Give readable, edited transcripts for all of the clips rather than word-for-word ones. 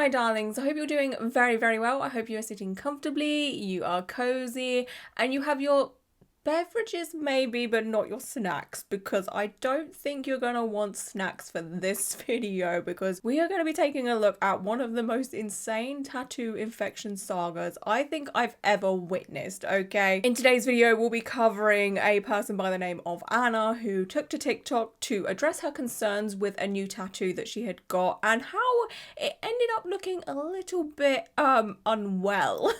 my darlings, I hope you're doing very, very well. I hope you are sitting comfortably, you are cozy, and you have your beverages maybe, but not your snacks, because I don't think you're gonna want snacks for this video, because we are going to be taking a look at one of the most insane tattoo infection sagas I think I've ever witnessed, okay? In today's video, we'll be covering a person by the name of Anna who took to TikTok to address her concerns with a new tattoo that she had got and how it ended up looking a little bit unwell.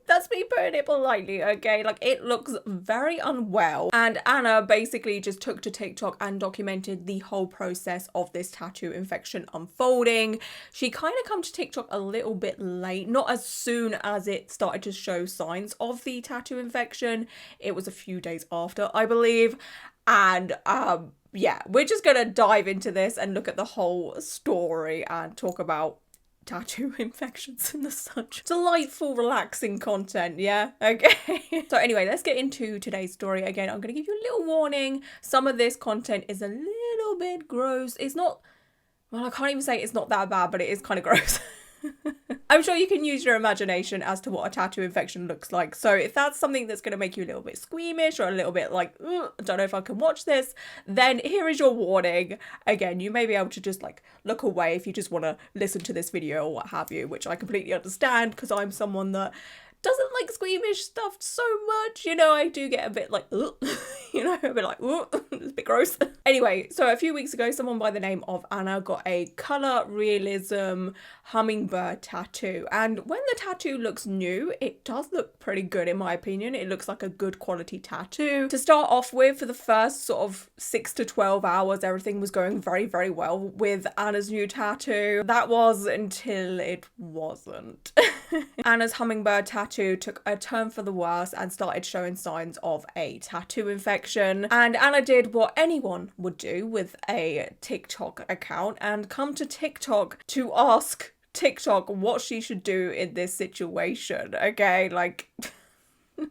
That's me putting it politely, okay? Like, it looks very unwell. And Anna basically just took to TikTok and documented the whole process of this tattoo infection unfolding. She kind of come to TikTok a little bit late, not as soon as it started to show signs of the tattoo infection. It was a few days after, I believe. And yeah, we're just gonna dive into this and look at the whole story and talk about tattoo infections and the such. Delightful, relaxing content, yeah? Okay. So anyway, let's get into today's story. Again, I'm going to give you a little warning. Some of this content is a little bit gross. It's not, well, I can't even say it's not that bad, but it is kind of gross. I'm sure you can use your imagination as to what a tattoo infection looks like. So if that's something that's going to make you a little bit squeamish or a little bit like, I don't know if I can watch this, then here is your warning. Again, you may be able to just like look away if you just want to listen to this video or what have you, which I completely understand because I'm someone that doesn't like squeamish stuff so much. You know, I do get a bit like, you know, a bit like, it's a bit gross. Anyway, so a few weeks ago, someone by the name of Anna got a color realism hummingbird tattoo. And when the tattoo looks new, it does look pretty good in my opinion. It looks like a good quality tattoo. To start off with, for the first sort of 6 to 12 hours, everything was going very, very well with Anna's new tattoo. That was until it wasn't. Anna's hummingbird tattoo took a turn for the worse and started showing signs of a tattoo infection. And Anna did what anyone would do with a TikTok account and come to TikTok to ask TikTok what she should do in this situation. Okay, like the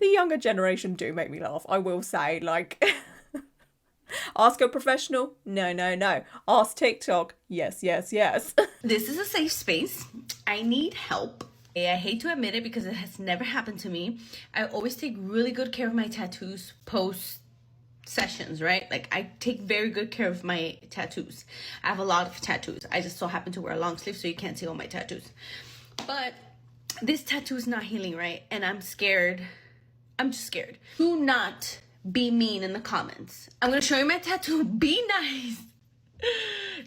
younger generation do make me laugh, I will say. Like, ask a professional? No, no, no. Ask TikTok? Yes, yes, yes. This is a safe space. I need help. I hate to admit it because it has never happened to me. I always take really good care of my tattoos post sessions, right? Like, I take very good care of my tattoos. I have a lot of tattoos. I just so happen to wear a long sleeve so you can't see all my tattoos. But this tattoo is not healing, right? And I'm scared. I'm just scared. Do not be mean in the comments. I'm gonna show you my tattoo. Be nice.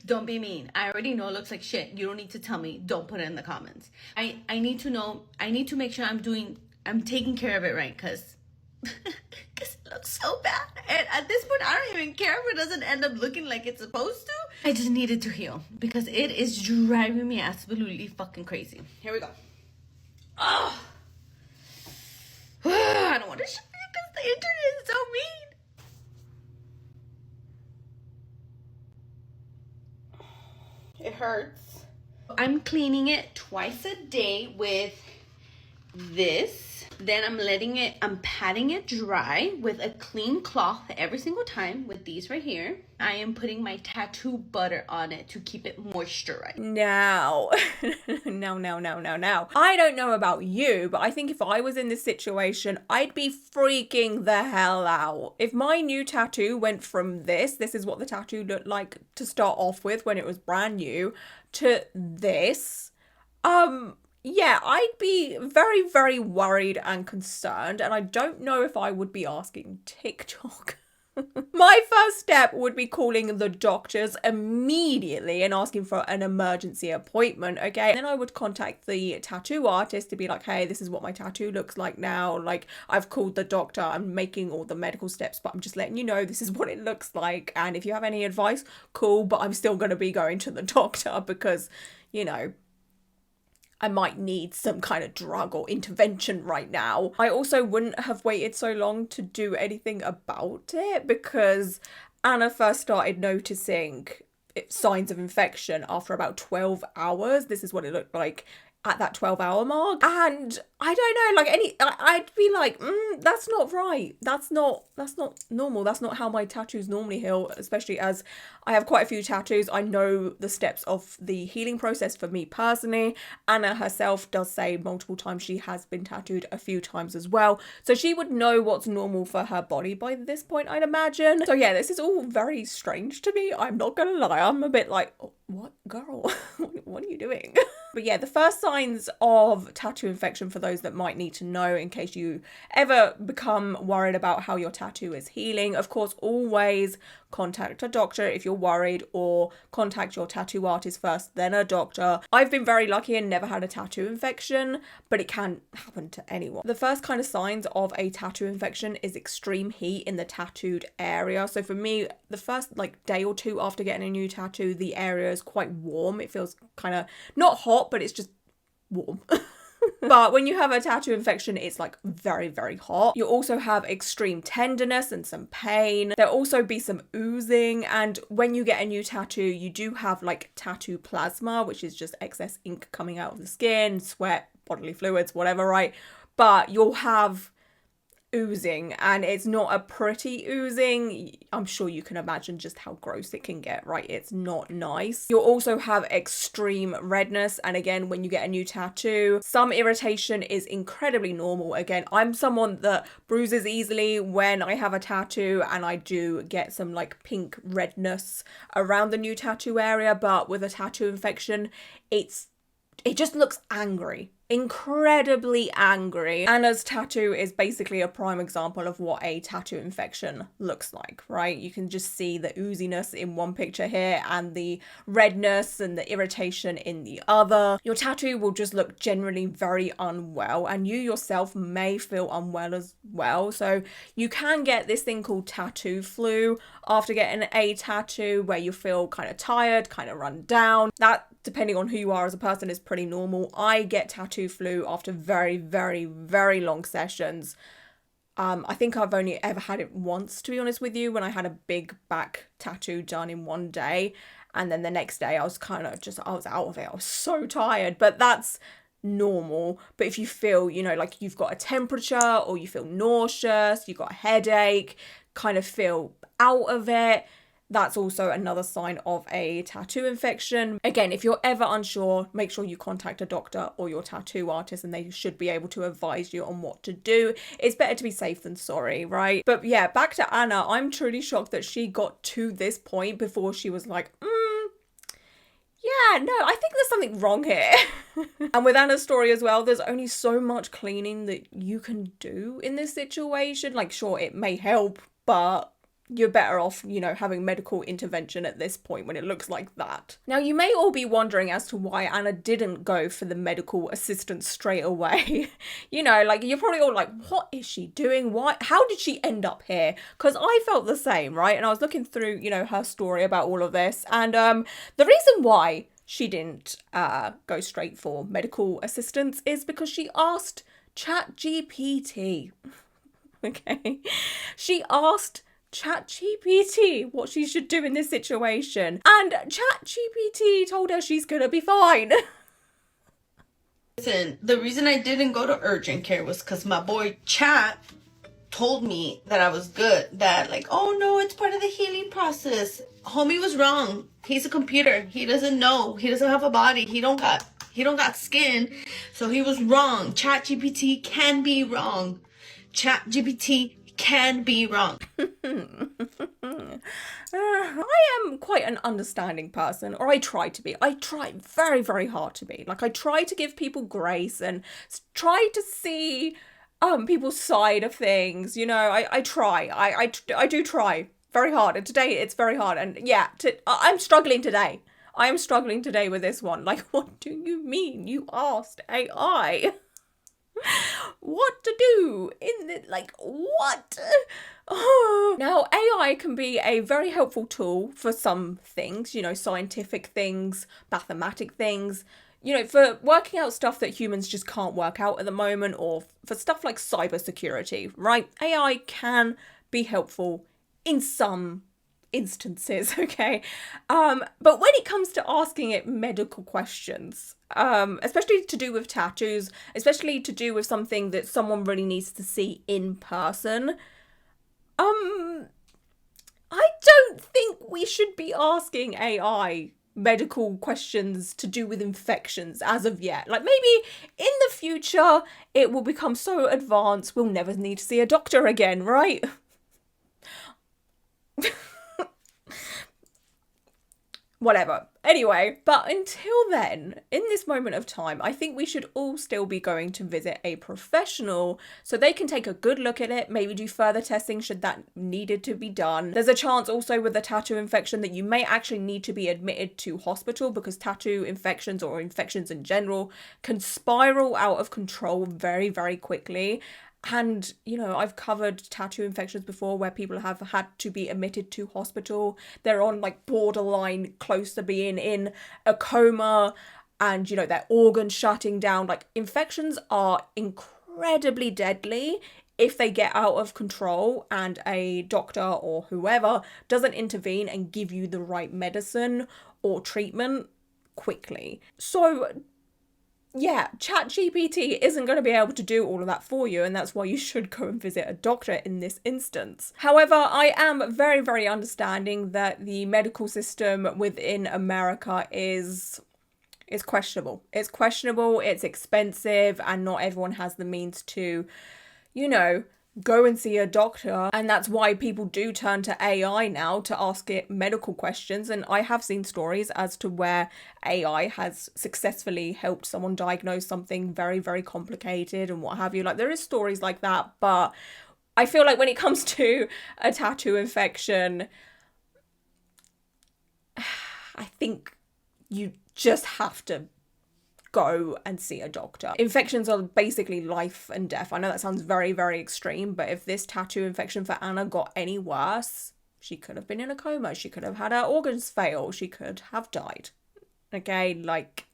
Don't be mean. I already know it looks like shit. You don't need to tell me. Don't put it in the comments. I need to know. I need to make sure I'm taking care of it right, because it looks so bad. And at this point, I don't even care if it doesn't end up looking like it's supposed to. I just need it to heal because it is driving me absolutely fucking crazy. Here we go. Oh, I don't want to show you because the internet is so mean. It hurts. I'm cleaning it twice a day with this. Then I'm patting it dry with a clean cloth every single time with these right here. I am putting my tattoo butter on it to keep it moisturized. Now, now. I don't know about you, but I think if I was in this situation, I'd be freaking the hell out. If my new tattoo went from this is what the tattoo looked like to start off with when it was brand new, to this, yeah, I'd be very, very worried and concerned, and I don't know if I would be asking TikTok. My first step would be calling the doctors immediately and asking for an emergency appointment, okay? And then I would contact the tattoo artist to be like, hey, this is what my tattoo looks like now. Like, I've called the doctor, I'm making all the medical steps, but I'm just letting you know this is what it looks like. And if you have any advice, cool, but I'm still going to be going to the doctor because, you know, I might need some kind of drug or intervention right now. I also wouldn't have waited so long to do anything about it because Anna first started noticing signs of infection after about 12 hours. This is what it looked like at that 12-hour mark. And I don't know, like I'd be like, that's not right. That's not normal. That's not how my tattoos normally heal, especially as I have quite a few tattoos. I know the steps of the healing process for me personally. Anna herself does say multiple times she has been tattooed a few times as well. So she would know what's normal for her body by this point, I'd imagine. So yeah, this is all very strange to me. I'm not gonna lie. I'm a bit like, what, girl? What are you doing? But yeah, the first signs of tattoo infection, for those that might need to know in case you ever become worried about how your tattoo is healing, of course, always contact a doctor if you're worried, or contact your tattoo artist first, then a doctor. I've been very lucky and never had a tattoo infection, but it can happen to anyone. The first kind of signs of a tattoo infection is extreme heat in the tattooed area. So for me, the first like day or two after getting a new tattoo, the area is quite warm. It feels kind of not hot, but it's just warm. But when you have a tattoo infection, it's like very, very hot. You also have extreme tenderness and some pain. There'll also be some oozing. And when you get a new tattoo, you do have like tattoo plasma, which is just excess ink coming out of the skin, sweat, bodily fluids, whatever, right? But you'll have oozing, and it's not a pretty oozing. I'm sure you can imagine just how gross it can get, right? It's not nice. You'll also have extreme redness, and again, when you get a new tattoo, some irritation is incredibly normal. Again, I'm someone that bruises easily when I have a tattoo, and I do get some like pink redness around the new tattoo area, but with a tattoo infection, it just looks angry. Incredibly angry. Anna's tattoo is basically a prime example of what a tattoo infection looks like, right? You can just see the ooziness in one picture here and the redness and the irritation in the other. Your tattoo will just look generally very unwell, and you yourself may feel unwell as well. So you can get this thing called tattoo flu after getting a tattoo, where you feel kind of tired, kind of run down. That, depending on who you are as a person, is pretty normal. I get tattoo flu after very, very, very long sessions. I think I've only ever had it once, to be honest with you, when I had a big back tattoo done in one day. And then the next day I was kind of just, I was out of it. I was so tired, but that's normal. But if you feel, you know, like you've got a temperature, or you feel nauseous, you've got a headache, kind of feel out of it, that's also another sign of a tattoo infection. Again, if you're ever unsure, make sure you contact a doctor or your tattoo artist, and they should be able to advise you on what to do. It's better to be safe than sorry, right? But yeah, back to Anna. I'm truly shocked that she got to this point before she was like, yeah, no, I think there's something wrong here. And with Anna's story as well, there's only so much cleaning that you can do in this situation. Like, sure, it may help, but you're better off, you know, having medical intervention at this point when it looks like that. Now, you may all be wondering as to why Anna didn't go for the medical assistance straight away. You know, like, you're probably all like, what is she doing? Why? How did she end up here? Because I felt the same, right? And I was looking through, you know, her story about all of this. And the reason why she didn't go straight for medical assistance is because she asked ChatGPT. Okay? She asked ChatGPT what she should do in this situation, and ChatGPT told her she's gonna be fine. Listen, the reason I didn't go to urgent care was because my boy Chat told me that I was good. That like, oh no, it's part of the healing process. Homie was wrong. He's a computer. He doesn't know. He doesn't have a body. He don't got skin. So he was wrong. ChatGPT can be wrong. ChatGPT can be wrong. I am quite an understanding person, or I try to be. I try very, very hard to be. Like, I try to give people grace and try to see people's side of things. You know, I try. I do try very hard. And today it's very hard. And yeah, I'm struggling today. I am struggling today with this one. Like, what do you mean? You asked AI what to do in the, like, what? Now, AI can be a very helpful tool for some things, you know, scientific things, mathematic things, you know, for working out stuff that humans just can't work out at the moment, or for stuff like cybersecurity, right? AI can be helpful in some instances, okay? But when it comes to asking it medical questions, especially to do with tattoos, especially to do with something that someone really needs to see in person, I don't think we should be asking AI medical questions to do with infections as of yet. Like, maybe in the future it will become so advanced we'll never need to see a doctor again, right? Whatever. Anyway, but until then, in this moment of time, I think we should all still be going to visit a professional so they can take a good look at it, maybe do further testing should that needed to be done. There's a chance also with a tattoo infection that you may actually need to be admitted to hospital because tattoo infections or infections in general can spiral out of control very, very quickly. And, you know, I've covered tattoo infections before where people have had to be admitted to hospital. They're on like borderline close to being in a coma and, you know, their organs shutting down. Like, infections are incredibly deadly if they get out of control and a doctor or whoever doesn't intervene and give you the right medicine or treatment quickly. So yeah, ChatGPT isn't going to be able to do all of that for you, and that's why you should go and visit a doctor in this instance. However, I am very, very understanding that the medical system within America is questionable. It's questionable, it's expensive, and not everyone has the means to, you know, go and see a doctor, and that's why people do turn to AI now to ask it medical questions. And I have seen stories as to where AI has successfully helped someone diagnose something very, very complicated and what have you. Like, there is stories like that, but I feel like when it comes to a tattoo infection, I think you just have to go and see a doctor. Infections are basically life and death. I know that sounds very, very extreme, but if this tattoo infection for Anna got any worse, she could have been in a coma. She could have had her organs fail. She could have died. Okay, like,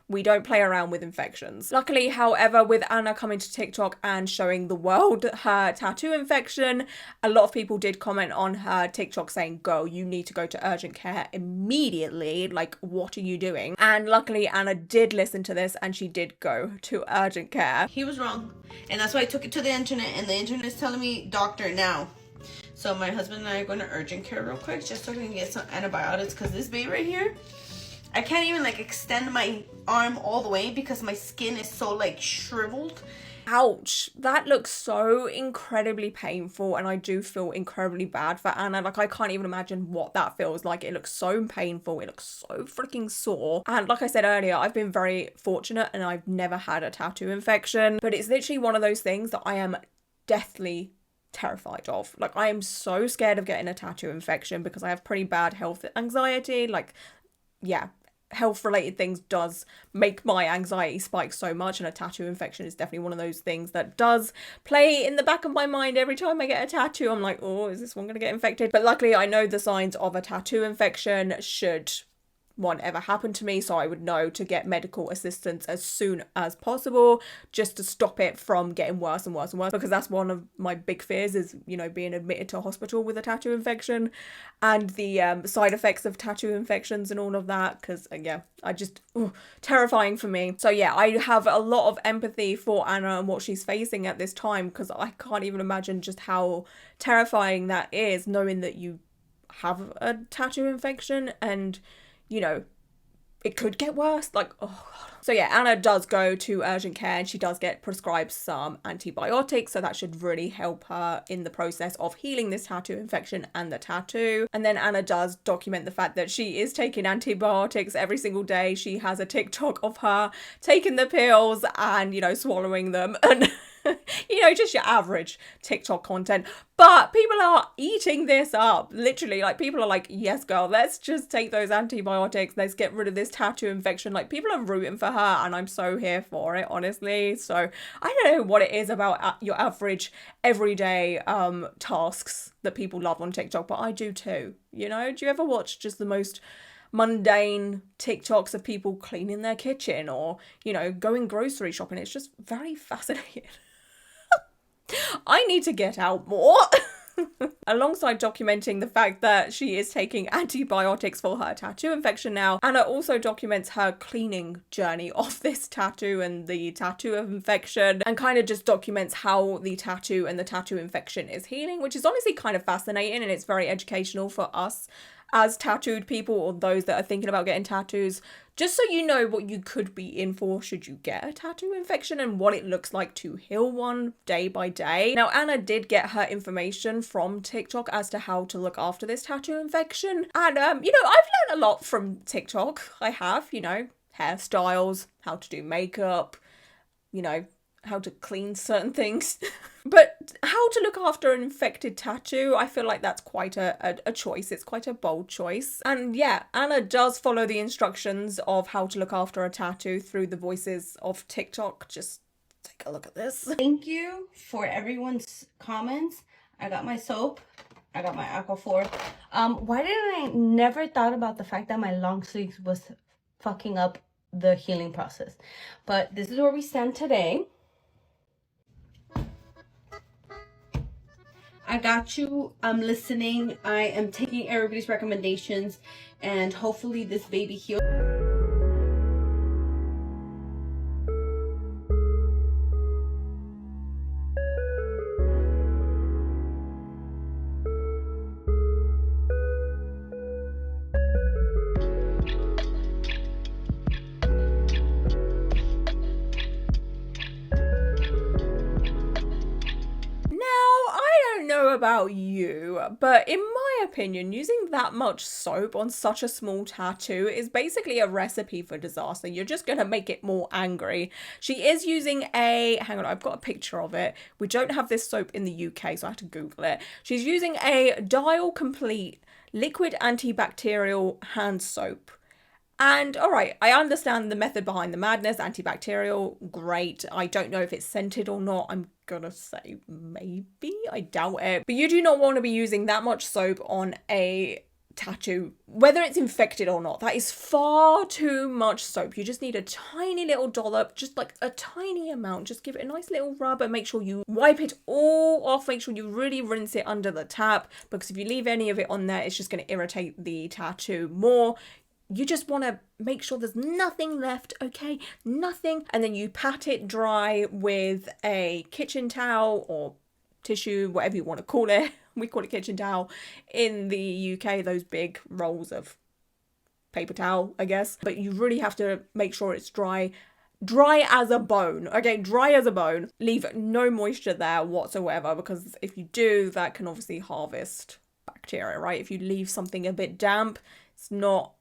we don't play around with infections. Luckily, however, with Anna coming to TikTok and showing the world her tattoo infection, a lot of people did comment on her TikTok saying, "Go, you need to go to urgent care immediately. Like, what are you doing?" And luckily, Anna did listen to this and she did go to urgent care. He was wrong. And that's why I took it to the internet, and the internet is telling me doctor now. So my husband and I are going to urgent care real quick just so we can get some antibiotics, because this baby right here, I can't even like extend my arm all the way because my skin is so like shriveled. Ouch, that looks so incredibly painful, and I do feel incredibly bad for Anna. Like, I can't even imagine what that feels like. It looks so painful, it looks so freaking sore. And like I said earlier, I've been very fortunate and I've never had a tattoo infection, but it's literally one of those things that I am deathly terrified of. Like, I am so scared of getting a tattoo infection because I have pretty bad health anxiety. Like, yeah, health related things does make my anxiety spike so much, and a tattoo infection is definitely one of those things that does play in the back of my mind every time I get a tattoo. I'm like, oh, is this one gonna get infected? But luckily I know the signs of a tattoo infection should one ever happened to me, so I would know to get medical assistance as soon as possible just to stop it from getting worse and worse and worse, because that's one of my big fears is, you know, being admitted to a hospital with a tattoo infection and the side effects of tattoo infections and all of that, because yeah, I just terrifying for me. So yeah, I have a lot of empathy for Anna and what she's facing at this time, because I can't even imagine just how terrifying that is, knowing that you have a tattoo infection and, you know, it could get worse. Like, oh God. So yeah, Anna does go to urgent care and she does get prescribed some antibiotics, so that should really help her in the process of healing this tattoo infection and the tattoo. And then Anna does document the fact that she is taking antibiotics every single day. She has a TikTok of her taking the pills and, you know, swallowing them and you know, just your average TikTok content. But people are eating this up. Literally, like, people are like, yes, girl, let's just take those antibiotics. Let's get rid of this tattoo infection. Like, people are rooting for her, and I'm so here for it, honestly. So I don't know what it is about your average everyday tasks that people love on TikTok, but I do too. You know, do you ever watch just the most mundane TikToks of people cleaning their kitchen or, you know, going grocery shopping? It's just very fascinating. I need to get out more. Alongside documenting the fact that she is taking antibiotics for her tattoo infection now, Anna also documents her cleaning journey of this tattoo and the tattoo infection, and kind of just documents how the tattoo and the tattoo infection is healing, which is honestly kind of fascinating, and it's very educational for us as tattooed people or those that are thinking about getting tattoos, just so you know what you could be in for should you get a tattoo infection and what it looks like to heal one day by day. Now, Anna did get her information from TikTok as to how to look after this tattoo infection. And, you know, I've learned a lot from TikTok. I have, you know, hairstyles, how to do makeup, you know, how to clean certain things. But how to look after an infected tattoo, I feel like that's quite a choice. It's quite a bold choice. And yeah, Anna does follow the instructions of how to look after a tattoo through the voices of TikTok. Just take a look at this. Thank you for everyone's comments. I got my soap. I got my Aquaphor. Why did I never thought about the fact that my long sleeves was fucking up the healing process? But this is where we stand today. I got you. I'm listening. I am taking everybody's recommendations, and hopefully this baby heals. About you, but in my opinion, using that much soap on such a small tattoo is basically a recipe for disaster. You're just gonna make it more angry. She is using hang on, I've got a picture of it. We don't have this soap in the UK, so I have to Google it. She's using a Dial Complete liquid antibacterial hand soap. And all right, I understand the method behind the madness, antibacterial, great. I don't know if it's scented or not. I'm gonna say maybe, I doubt it. But you do not want to be using that much soap on a tattoo, whether it's infected or not. That is far too much soap. You just need a tiny little dollop, just like a tiny amount. Just give it a nice little rub and make sure you wipe it all off. Make sure you really rinse it under the tap, because if you leave any of it on there, it's just going to irritate the tattoo more. You just want to make sure there's nothing left, okay? Nothing. And then you pat it dry with a kitchen towel or tissue, whatever you want to call it. We call it kitchen towel in the UK, those big rolls of paper towel, I guess. But you really have to make sure it's dry. Dry as a bone, okay? Dry as a bone. Leave no moisture there whatsoever, because if you do, that can obviously harvest bacteria, right? If you leave something a bit damp, it's not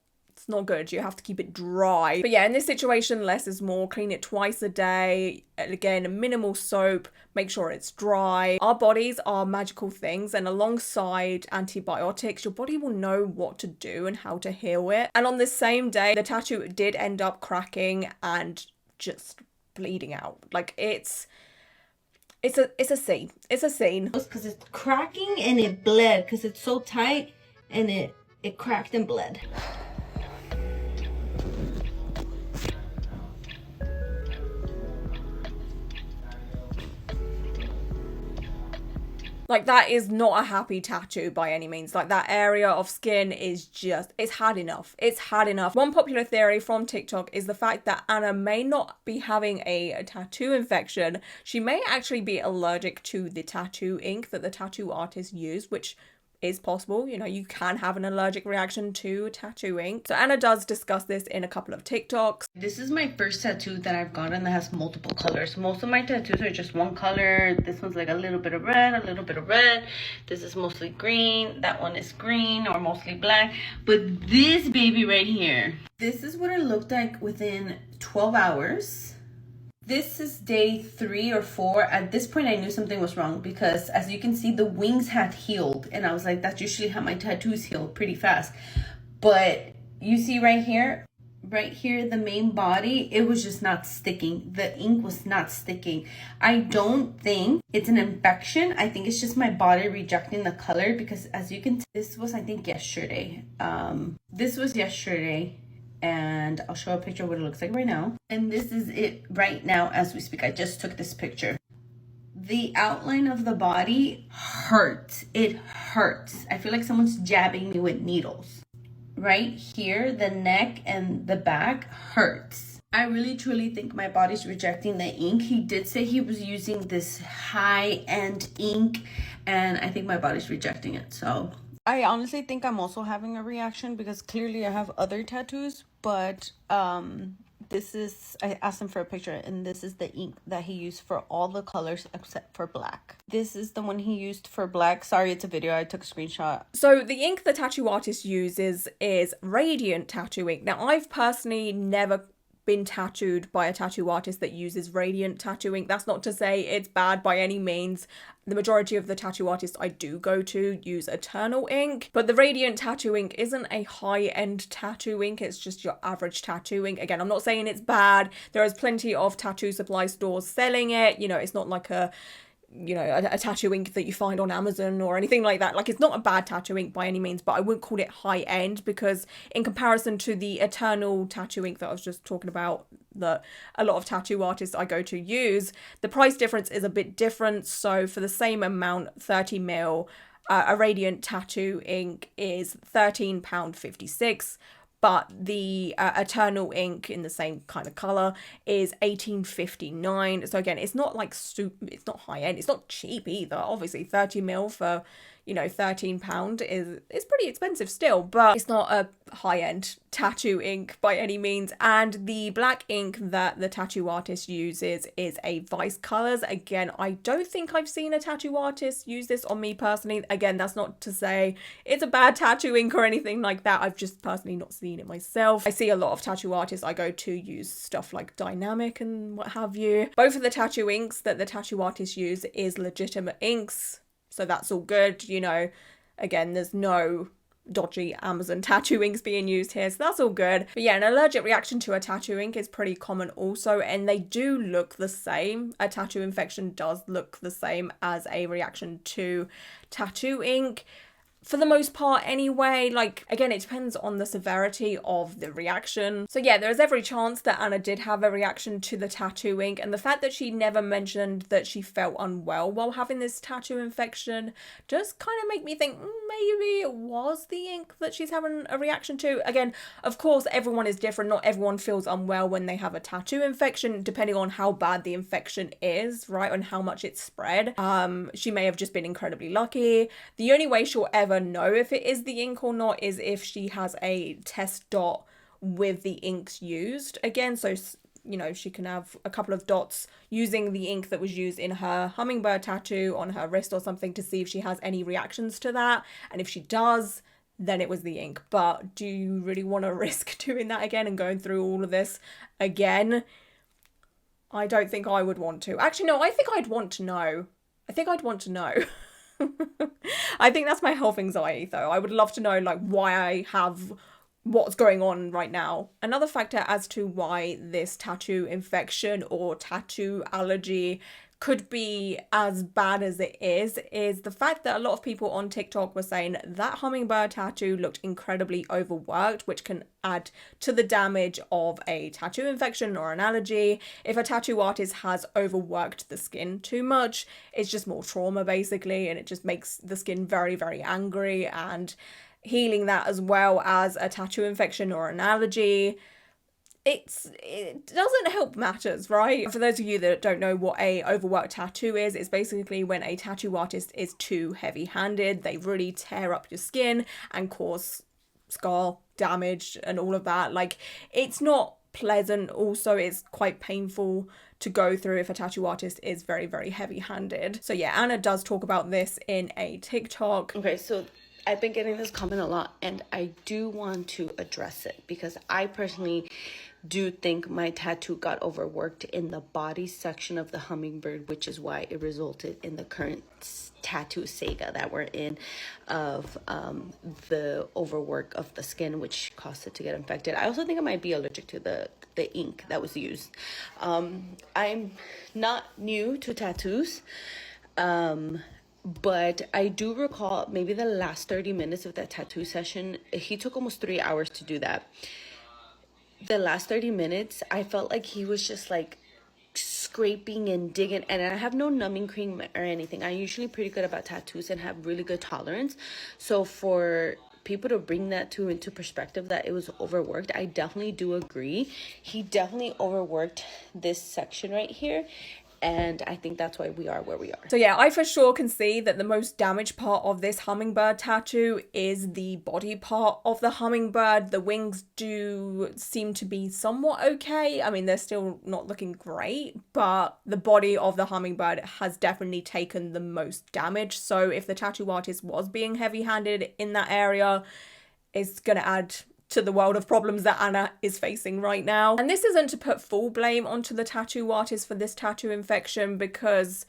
good. You have to keep it dry. But yeah, in this situation, less is more. Clean it twice a day. Again, minimal soap. Make sure it's dry. Our bodies are magical things, and alongside antibiotics, your body will know what to do and how to heal it. And on this same day, the tattoo did end up cracking and just bleeding out. Like it's a scene. It's a scene. Because it's cracking and it bled because it's so tight, and it cracked and bled. Like, that is not a happy tattoo by any means. Like, that area of skin is just, it's had enough. It's had enough. One popular theory from TikTok is the fact that Anna may not be having a tattoo infection. She may actually be allergic to the tattoo ink that the tattoo artist used, which is possible. You know, you can have an allergic reaction to tattoo ink. So Anna does discuss this in a couple of TikToks. This is my first tattoo that I've gotten that has multiple colors. Most of my tattoos are just one color. This one's like a little bit of red, a little bit of red. This is mostly green. That one is green or mostly black. But this baby right here, this is what it looked like within 12 hours. This is day 3 or 4. At this point, I knew something was wrong because, as you can see, the wings had healed. And I was like, that's usually how my tattoos heal, pretty fast. But you see right here, the main body, it was just not sticking. The ink was not sticking. I don't think it's an infection. I think it's just my body rejecting the color because, as you can see, this was, I think, yesterday. This was yesterday. And I'll show a picture of what it looks like right now. And this is it right now as we speak. I just took this picture. The outline of the body hurts. It hurts. I feel like someone's jabbing me with needles. Right here, the neck and the back hurts. I really truly think my body's rejecting the ink. He did say he was using this high-end ink, and I think my body's rejecting it. So I honestly think I'm also having a reaction because clearly I have other tattoos, but this is, I asked him for a picture, and this is the ink that he used for all the colors except for black. This is the one he used for black. Sorry, it's a video. I took a screenshot. So the ink the tattoo artist uses is Radiant tattoo ink. Now, I've personally never been tattooed by a tattoo artist that uses Radiant tattoo ink. That's not to say it's bad by any means. The majority of the tattoo artists I do go to use Eternal ink, but the Radiant tattoo ink isn't a high-end tattoo ink. It's just your average tattoo ink. Again, I'm not saying it's bad. There is plenty of tattoo supply stores selling it. You know, it's not like a tattoo ink that you find on Amazon or anything like that. Like, it's not a bad tattoo ink by any means, but I wouldn't call it high end, because in comparison to the Eternal tattoo ink that I was just talking about, that a lot of tattoo artists I go to use, the price difference is a bit different. So for the same amount, 30 ml, a Radiant tattoo ink is £13.56. But the Eternal ink in the same kind of color is $18.59. So again, it's not like it's not high end. It's not cheap either. Obviously, 30 ml for, £13 is pretty expensive still, but it's not a high end tattoo ink by any means. And the black ink that the tattoo artist uses is a Vice Colors. Again, I don't think I've seen a tattoo artist use this on me personally. Again, that's not to say it's a bad tattoo ink or anything like that. I've just personally not seen it myself. I see a lot of tattoo artists I go to use stuff like Dynamic and what have you. Both of the tattoo inks that the tattoo artists use is legitimate inks, so that's all good. Again, there's no dodgy Amazon tattoo inks being used here, so that's all good. But yeah, an allergic reaction to a tattoo ink is pretty common also, and they do look the same. A tattoo infection does look the same as a reaction to tattoo ink, for the most part anyway. Like, again, it depends on the severity of the reaction. So yeah, there's every chance that Anna did have a reaction to the tattoo ink, and the fact that she never mentioned that she felt unwell while having this tattoo infection does kind of make me think maybe it was the ink that she's having a reaction to. Again, of course, everyone is different. Not everyone feels unwell when they have a tattoo infection, depending on how bad the infection is, right, and how much it's spread. She may have just been incredibly lucky. The only way she'll ever know if it is the ink or not is if she has a test dot with the inks used. Again, so she can have a couple of dots using the ink that was used in her hummingbird tattoo on her wrist or something to see if she has any reactions to that, and if she does, then it was the ink. But do you really want to risk doing that again and going through all of this again? I don't think I would want to. Actually, no, I think I'd want to know. I think that's my health anxiety though. I would love to know like why I have what's going on right now. Another factor as to why this tattoo infection or tattoo allergy could be as bad as it is the fact that a lot of people on TikTok were saying that hummingbird tattoo looked incredibly overworked, which can add to the damage of a tattoo infection or an allergy. If a tattoo artist has overworked the skin too much, it's just more trauma basically, and it just makes the skin very, very angry, and healing that as well as a tattoo infection or an allergy, it doesn't help matters, right? For those of you that don't know what a overworked tattoo is, it's basically when a tattoo artist is too heavy-handed. They really tear up your skin and cause scar damage and all of that. Like, it's not pleasant. Also, it's quite painful to go through if a tattoo artist is very, very heavy-handed. So yeah, Anna does talk about this in a TikTok. Okay, so I've been getting this comment a lot, and I do want to address it because I personally do think my tattoo got overworked in the body section of the hummingbird, which is why it resulted in the current tattoo saga that we're in of the overwork of the skin, which caused it to get infected. I also think I might be allergic to the ink that was used. I'm not new to tattoos, but I do recall maybe the last 30 minutes of that tattoo session. He took almost 3 hours to do that. The last 30 minutes, I felt like he was just like scraping and digging, and I have no numbing cream or anything. I'm usually pretty good about tattoos and have really good tolerance. So for people to bring that to into perspective that it was overworked, I definitely do agree. He definitely overworked this section right here, and I think that's why we are where we are. So yeah, I for sure can see that the most damaged part of this hummingbird tattoo is the body part of the hummingbird. The wings do seem to be somewhat okay. I mean, they're still not looking great, but the body of the hummingbird has definitely taken the most damage. So if the tattoo artist was being heavy-handed in that area, it's gonna add to the world of problems that Anna is facing right now. And this isn't to put full blame onto the tattoo artist for this tattoo infection, because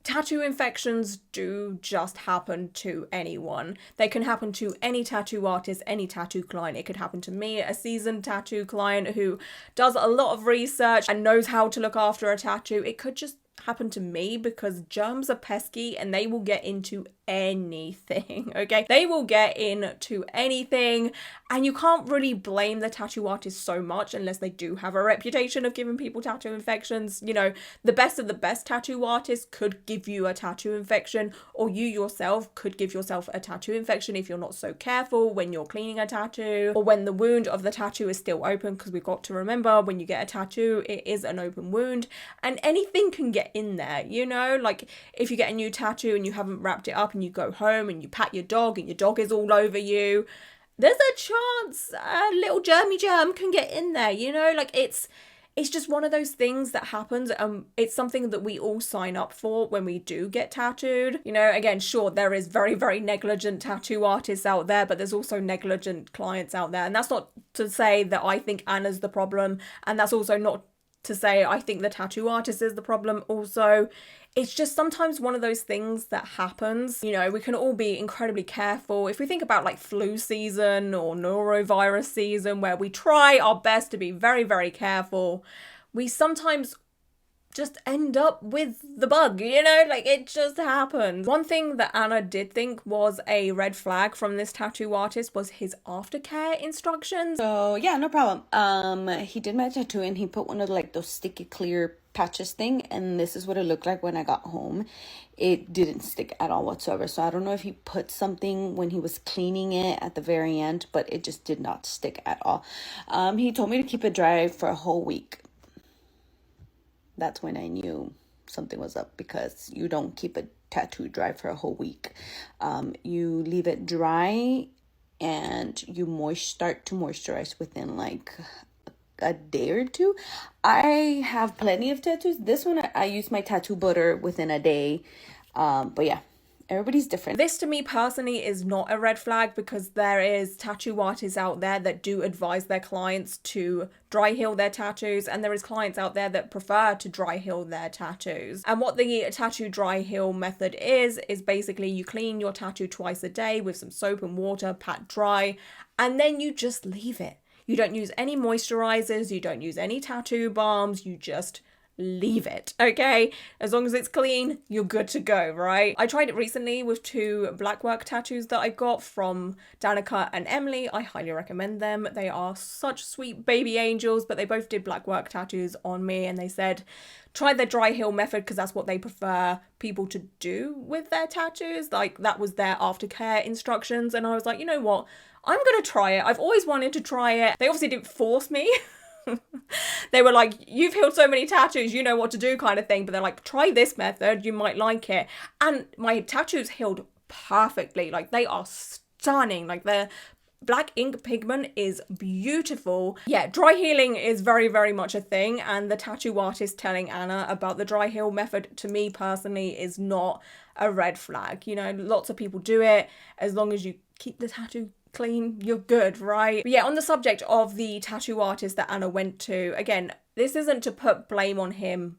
tattoo infections do just happen to anyone. They can happen to any tattoo artist, any tattoo client. It could happen to me, a seasoned tattoo client who does a lot of research and knows how to look after a tattoo. It could just happen to me because germs are pesky and they will get into anything, okay? They will get into anything, and you can't really blame the tattoo artist so much unless they do have a reputation of giving people tattoo infections. You know, the best of the best tattoo artists could give you a tattoo infection, or you yourself could give yourself a tattoo infection if you're not so careful when you're cleaning a tattoo, or when the wound of the tattoo is still open, because we've got to remember, when you get a tattoo, it is an open wound and anything can get in there, you know? Like if you get a new tattoo and you haven't wrapped it up and you go home and you pat your dog and your dog is all over you, there's a chance a little germ can get in there, you know? Like it's just one of those things that happens. It's something that we all sign up for when we do get tattooed. You know, again, sure, there is very, very negligent tattoo artists out there, but there's also negligent clients out there. And that's not to say that I think Anna's the problem. And that's also not to say I think the tattoo artist is the problem also. It's just sometimes one of those things that happens. You know, we can all be incredibly careful. If we think about like flu season or norovirus season, where we try our best to be very, very careful, we sometimes just end up with the bug, you know, like it just happens. One thing that Anna did think was a red flag from this tattoo artist was his aftercare instructions. So yeah, no problem. He did my tattoo and he put one of like those sticky clear patches thing, and this is what it looked like when I got home. It didn't stick at all whatsoever. So I don't know if he put something when he was cleaning it at the very end, but it just did not stick at all. He told me to keep it dry for a whole week. That's when I knew something was up, because you don't keep a tattoo dry for a whole week. You leave it dry and you start to moisturize within like a day or two. I have plenty of tattoos. This one, I use my tattoo butter within a day. But yeah, everybody's different. This to me personally is not a red flag, because there is tattoo artists out there that do advise their clients to dry heal their tattoos, and there is clients out there that prefer to dry heal their tattoos. And what the tattoo dry heal method is basically you clean your tattoo twice a day with some soap and water, pat dry, and then you just leave it. You don't use any moisturizers, you don't use any tattoo balms, you just leave it, okay? As long as it's clean, you're good to go, right? I tried it recently with 2 blackwork tattoos that I got from Danica and Emily. I highly recommend them. They are such sweet baby angels, but they both did blackwork tattoos on me, and they said try the dry heal method because that's what they prefer people to do with their tattoos. Like that was their aftercare instructions, and I was like, you know what? I'm gonna try it. I've always wanted to try it. They obviously didn't force me. They were like, you've healed so many tattoos, you know what to do kind of thing. But they're like, try this method, you might like it. And my tattoos healed perfectly. Like they are stunning. Like the black ink pigment is beautiful. Yeah, dry healing is very, very much a thing. And the tattoo artist telling Anna about the dry heal method, to me personally, is not a red flag. You know, lots of people do it. As long as you keep the tattoo clean, you're good, right? But yeah, on the subject of the tattoo artist that Anna went to, again, this isn't to put blame on him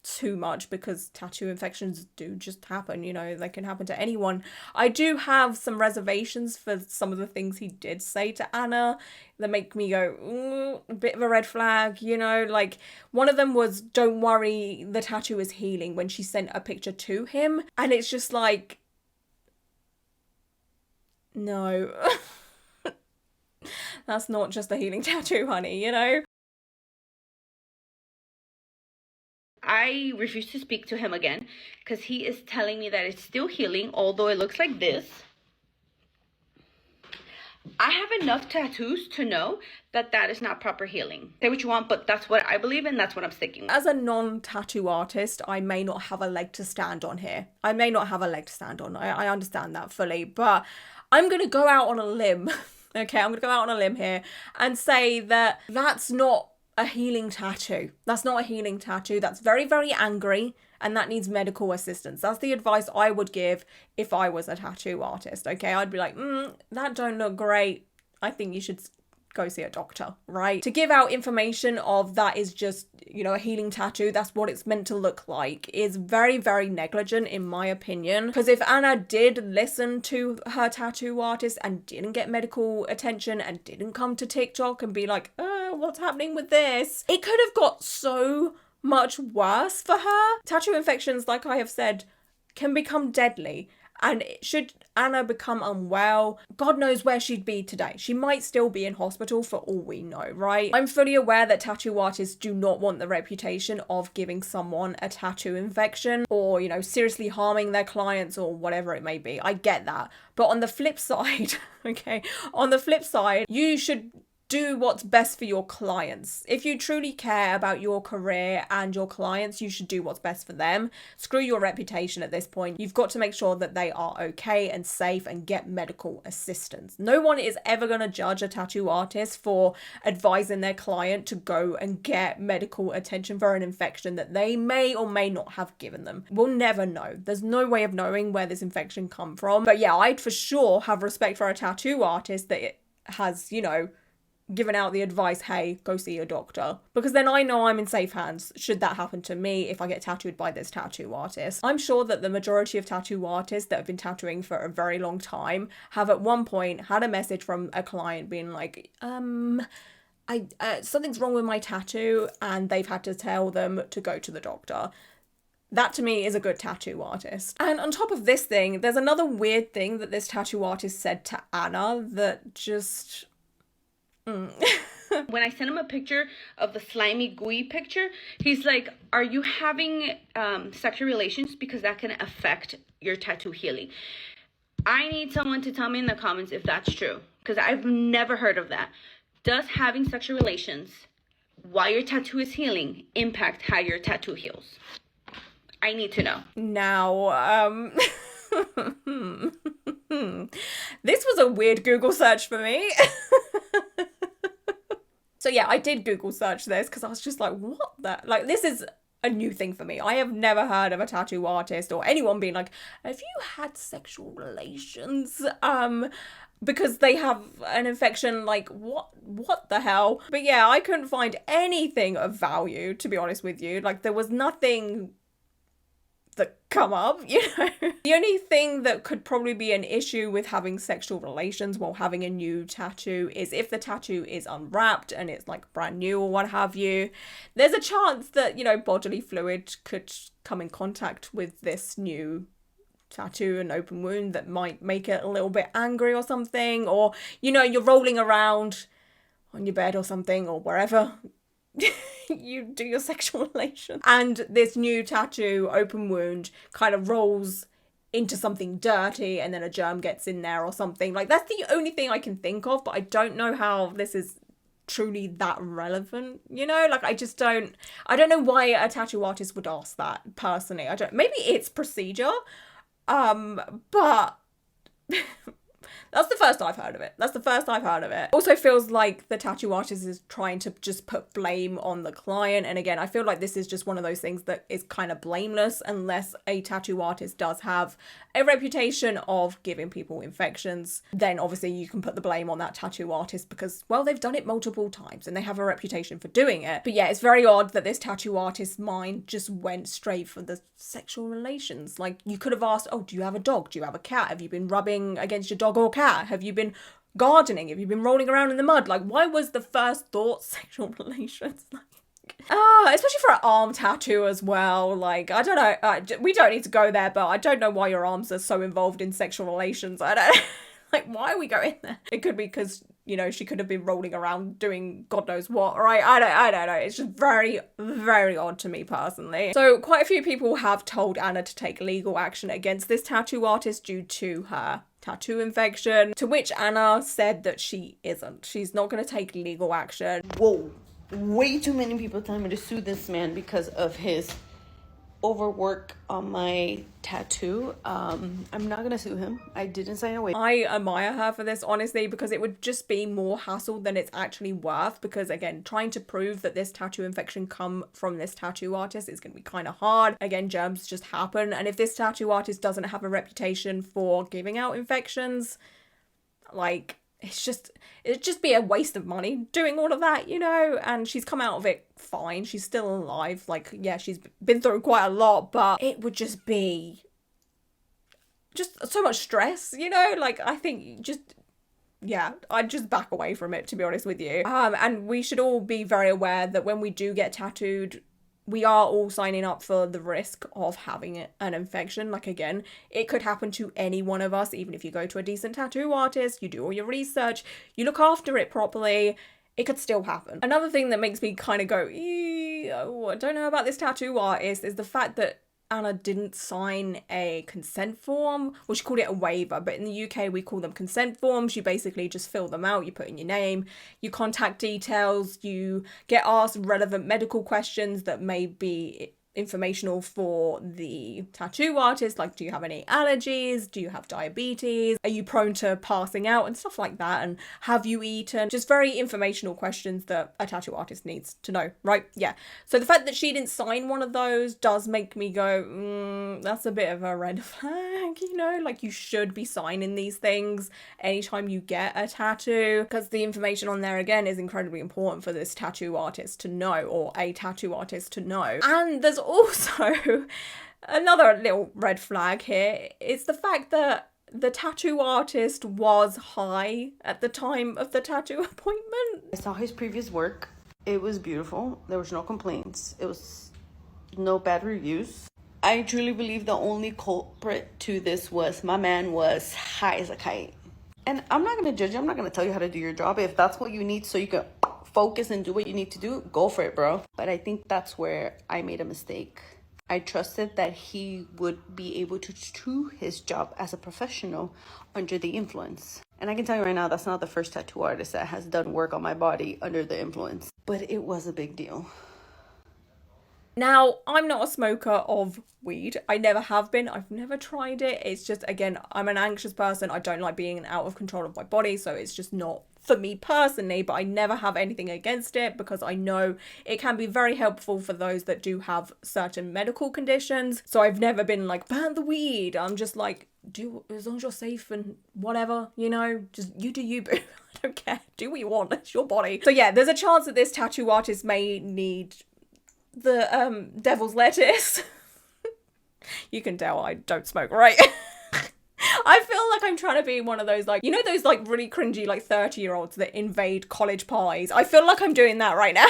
too much, because tattoo infections do just happen, you know, they can happen to anyone. I do have some reservations for some of the things he did say to Anna that make me go, a bit of a red flag, you know, like one of them was, don't worry, the tattoo is healing, when she sent a picture to him, and it's just like, no. That's not just a healing tattoo, honey, you know? I refuse to speak to him again because he is telling me that it's still healing, although it looks like this. I have enough tattoos to know that that is not proper healing. Say what you want, but that's what I believe in. That's what I'm sticking with. As a non-tattoo artist, I may not have a leg to stand on here. I may not have a leg to stand on. I understand that fully, but I'm going to go out on a limb. Okay, I'm going to go out on a limb here and say that that's not a healing tattoo. That's not a healing tattoo. That's very, very angry, and that needs medical assistance. That's the advice I would give if I was a tattoo artist, okay? I'd be like, that don't look great. I think you should go see a doctor, right? To give out information of that is just, you know, a healing tattoo, that's what it's meant to look like, is very, very negligent in my opinion. Because if Anna did listen to her tattoo artist and didn't get medical attention and didn't come to TikTok and be like, what's happening with this? It could have got so much worse for her. Tattoo infections, like I have said, can become deadly. And should Anna become unwell, God knows where she'd be today. She might still be in hospital for all we know, right? I'm fully aware that tattoo artists do not want the reputation of giving someone a tattoo infection or, you know, seriously harming their clients or whatever it may be. I get that. But on the flip side, okay, on the flip side, you should do what's best for your clients. If you truly care about your career and your clients, you should do what's best for them. Screw your reputation at this point. You've got to make sure that they are okay and safe and get medical assistance. No one is ever going to judge a tattoo artist for advising their client to go and get medical attention for an infection that they may or may not have given them. We'll never know. There's no way of knowing where this infection come from. But yeah, I'd for sure have respect for a tattoo artist that it has, you know, given out the advice, hey, go see your doctor. Because then I know I'm in safe hands should that happen to me if I get tattooed by this tattoo artist. I'm sure that the majority of tattoo artists that have been tattooing for a very long time have at one point had a message from a client being like, something's wrong with my tattoo, and they've had to tell them to go to the doctor. That to me is a good tattoo artist. And on top of this thing, there's another weird thing that this tattoo artist said to Anna that just... When I sent him a picture of the slimy gooey picture, he's like, are you having sexual relations? Because that can affect your tattoo healing. I need someone to tell me in the comments if that's true, because I've never heard of that. Does having sexual relations while your tattoo is healing impact how your tattoo heals? I need to know. Now, this was a weird Google search for me. So yeah, I did Google search this because I was just like, what the? Like, this is a new thing for me. I have never heard of a tattoo artist or anyone being like, have you had sexual relations? Because they have an infection, like, what the hell? But yeah, I couldn't find anything of value, to be honest with you. Like, there was nothing that come up, you know. The only thing that could probably be an issue with having sexual relations while having a new tattoo is if the tattoo is unwrapped and it's like brand new or what have you. There's a chance that, you know, bodily fluid could come in contact with this new tattoo, an open wound that might make it a little bit angry or something, or, you know, you're rolling around on your bed or something or wherever you do your sexual relations, and this new tattoo open wound kind of rolls into something dirty and then a germ gets in there or something. Like, that's the only thing I can think of, but I don't know how this is truly that relevant, you know. Like, I don't know why a tattoo artist would ask that, personally. Maybe it's procedure, but that's the first I've heard of it. Also feels like the tattoo artist is trying to just put blame on the client. And again, I feel like this is just one of those things that is kind of blameless unless a tattoo artist does have a reputation of giving people infections. Then obviously you can put the blame on that tattoo artist because, well, they've done it multiple times and they have a reputation for doing it. But yeah, it's very odd that this tattoo artist's mind just went straight for the sexual relations. Like, you could have asked, oh, do you have a dog? Do you have a cat? Have you been rubbing against your dog or cat? Have you been gardening? Have you been rolling around in the mud? Like, why was the first thought sexual relations? Especially for an arm tattoo as well. Like, I don't know. We don't need to go there, but I don't know why your arms are so involved in sexual relations. I don't like, why are we going there? It could be because you know, she could have been rolling around doing God knows what, right? I don't know. It's just very, very odd to me personally. So quite a few people have told Anna to take legal action against this tattoo artist due to her tattoo infection, to which Anna said that she isn't. She's not going to take legal action. Whoa, way too many people telling me to sue this man because of his overwork on my tattoo. I'm not gonna sue him. I didn't sign away. I admire her for this, honestly, because it would just be more hassle than it's actually worth, because again, trying to prove that this tattoo infection come from this tattoo artist is going to be kind of hard. Again, germs just happen, and if this tattoo artist doesn't have a reputation for giving out infections, like, it'd just be a waste of money doing all of that, you know. And she's come out of it fine. She's still alive. Like, yeah, she's been through quite a lot, but it would just be just so much stress, you know. Like, I think yeah, I'd just back away from it, to be honest with you. And we should all be very aware that when we do get tattooed, we are all signing up for the risk of having an infection. Like, again, it could happen to any one of us. Even if you go to a decent tattoo artist, you do all your research, you look after it properly, it could still happen. Another thing that makes me kind of go, I don't know about this tattoo artist, is the fact that Anna didn't sign a consent form. Well, she called it a waiver, but in the UK we call them consent forms. You basically just fill them out, you put in your name, your contact details, you get asked relevant medical questions that may be informational for the tattoo artist, like, do you have any allergies, do you have diabetes, are you prone to passing out, and stuff like that, and have you eaten, just very informational questions that a tattoo artist needs to know, right? Yeah, so the fact that she didn't sign one of those does make me go, that's a bit of a red flag, you know. Like, you should be signing these things anytime you get a tattoo, because the information on there, again, is incredibly important for this tattoo artist to know, or a tattoo artist to know. And there's also another little red flag here. It's the fact that the tattoo artist was high at the time of the tattoo appointment. I saw his previous work. It was beautiful. There was no complaints. It was no bad reviews. I truly believe the only culprit to this was my man was high as a kite. And I'm not going to judge you. I'm not going to tell you how to do your job. If that's what you need so you can focus and do what you need to do, go for it, bro. But I think that's where I made a mistake. I trusted that he would be able to do his job as a professional under the influence. And I can tell you right now, that's not the first tattoo artist that has done work on my body under the influence. But it was a big deal. Now, I'm not a smoker of weed. I never have been. I've never tried it. It's just, again, I'm an anxious person. I don't like being out of control of my body, so it's just not for me personally, but I never have anything against it because I know it can be very helpful for those that do have certain medical conditions. So I've never been like, ban the weed. I'm just like, do as long as you're safe and whatever, you know, just you do you, boo. I don't care. Do what you want. It's your body. So yeah, there's a chance that this tattoo artist may need the devil's lettuce. You can tell I don't smoke, right? I feel like I'm trying to be one of those, like, you know, those like really cringy like 30-year-olds that invade college parties. I feel like I'm doing that right now.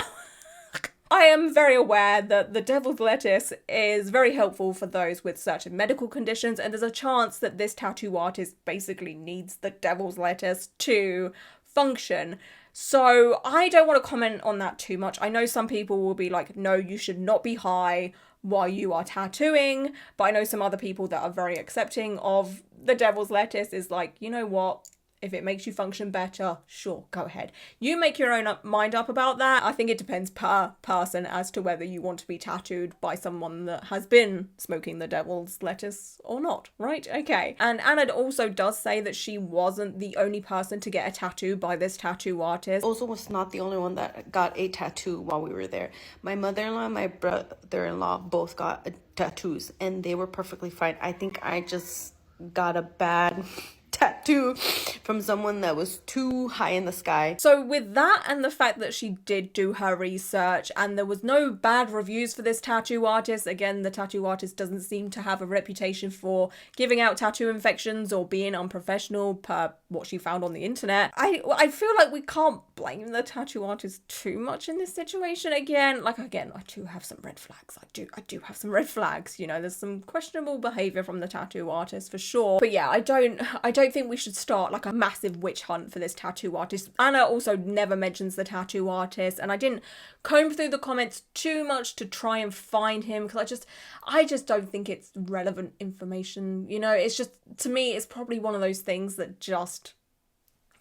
I am very aware that the devil's lettuce is very helpful for those with certain medical conditions, and there's a chance that this tattoo artist basically needs the devil's lettuce to function. So I don't want to comment on that too much. I know some people will be like, no, you should not be high while you are tattooing, but I know some other people that are very accepting of the devil's lettuce is like, you know what? If it makes you function better, sure, go ahead. You make your own mind up about that. I think it depends per person as to whether you want to be tattooed by someone that has been smoking the devil's lettuce or not, right? Okay. And Anna also does say that she wasn't the only person to get a tattoo by this tattoo artist. Also was not the only one that got a tattoo while we were there. My mother-in-law and my brother-in-law both got tattoos and they were perfectly fine. I think I just got a bad tattoo from someone that was too high in the sky. So with that and the fact that she did do her research and there was no bad reviews for this tattoo artist, again, the tattoo artist doesn't seem to have a reputation for giving out tattoo infections or being unprofessional per what she found on the internet. I feel like we can't blame the tattoo artist too much in this situation. Again, I do have some red flags. I do have some red flags. You know, there's some questionable behavior from the tattoo artist for sure. But yeah, I don't don't think we should start like a massive witch hunt for this tattoo artist. Anna also never mentions the tattoo artist, and I didn't comb through the comments too much to try and find him because I just don't think it's relevant information. You know, it's just, to me, it's probably one of those things that just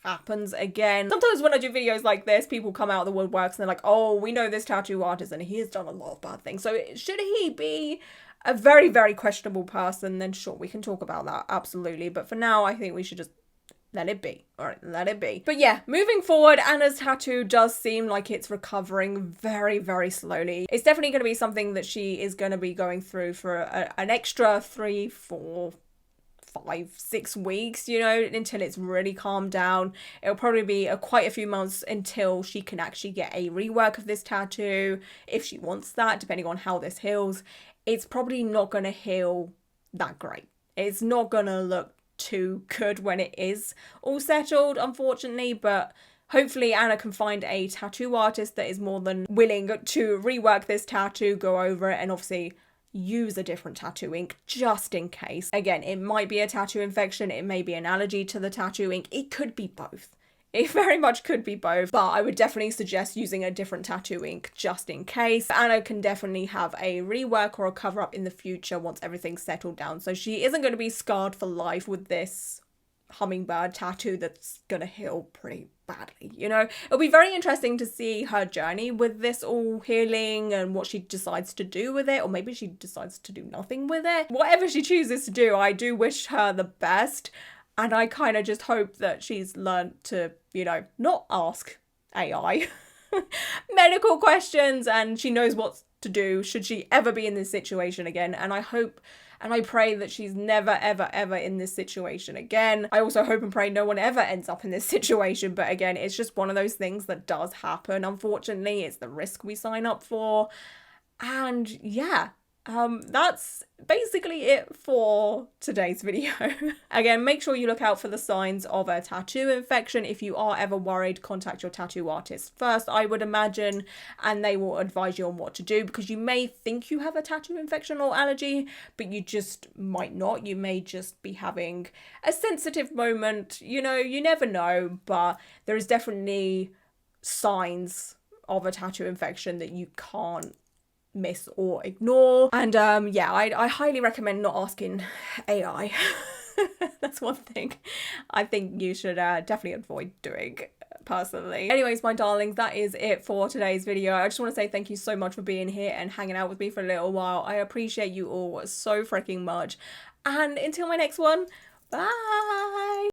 happens again. Sometimes when I do videos like this, people come out of the woodworks and they're like, oh, we know this tattoo artist and he has done a lot of bad things. So should he be a very, very questionable person, then sure, we can talk about that, absolutely. But for now, I think we should just let it be. All right, let it be. But yeah, moving forward, Anna's tattoo does seem like it's recovering very, very slowly. It's definitely going to be something that she is going to be going through for an extra 3, 4, 5, 6 weeks, you know, until it's really calmed down. It'll probably be quite a few months until she can actually get a rework of this tattoo, if she wants that, depending on how this heals. It's probably not going to heal that great. It's not going to look too good when it is all settled, unfortunately, but hopefully Anna can find a tattoo artist that is more than willing to rework this tattoo, go over it, and obviously use a different tattoo ink just in case. Again, it might be a tattoo infection, it may be an allergy to the tattoo ink, it could be both. It very much could be both, but I would definitely suggest using a different tattoo ink just in case. Anna can definitely have a rework or a cover up in the future once everything's settled down, so she isn't going to be scarred for life with this hummingbird tattoo that's going to heal pretty badly, you know? It'll be very interesting to see her journey with this all healing and what she decides to do with it, or maybe she decides to do nothing with it. Whatever she chooses to do, I do wish her the best. And I kind of just hope that she's learned to, you know, not ask AI medical questions, and she knows what to do should she ever be in this situation again. And I hope and I pray that she's never, ever, ever in this situation again. I also hope and pray no one ever ends up in this situation. But again, it's just one of those things that does happen. Unfortunately, it's the risk we sign up for. And yeah. That's basically it for today's video. Again, make sure you look out for the signs of a tattoo infection. If you are ever worried, contact your tattoo artist first, I would imagine, and they will advise you on what to do, because you may think you have a tattoo infection or allergy, but you just might not. You may just be having a sensitive moment. You know, you never know, but there is definitely signs of a tattoo infection that you can't miss or ignore. And yeah, I highly recommend not asking AI. That's one thing I think you should definitely avoid doing, personally. Anyways, my darlings, that is it for today's video. I just want to say thank you so much for being here and hanging out with me for a little while. I appreciate you all so freaking much, and until my next one, bye.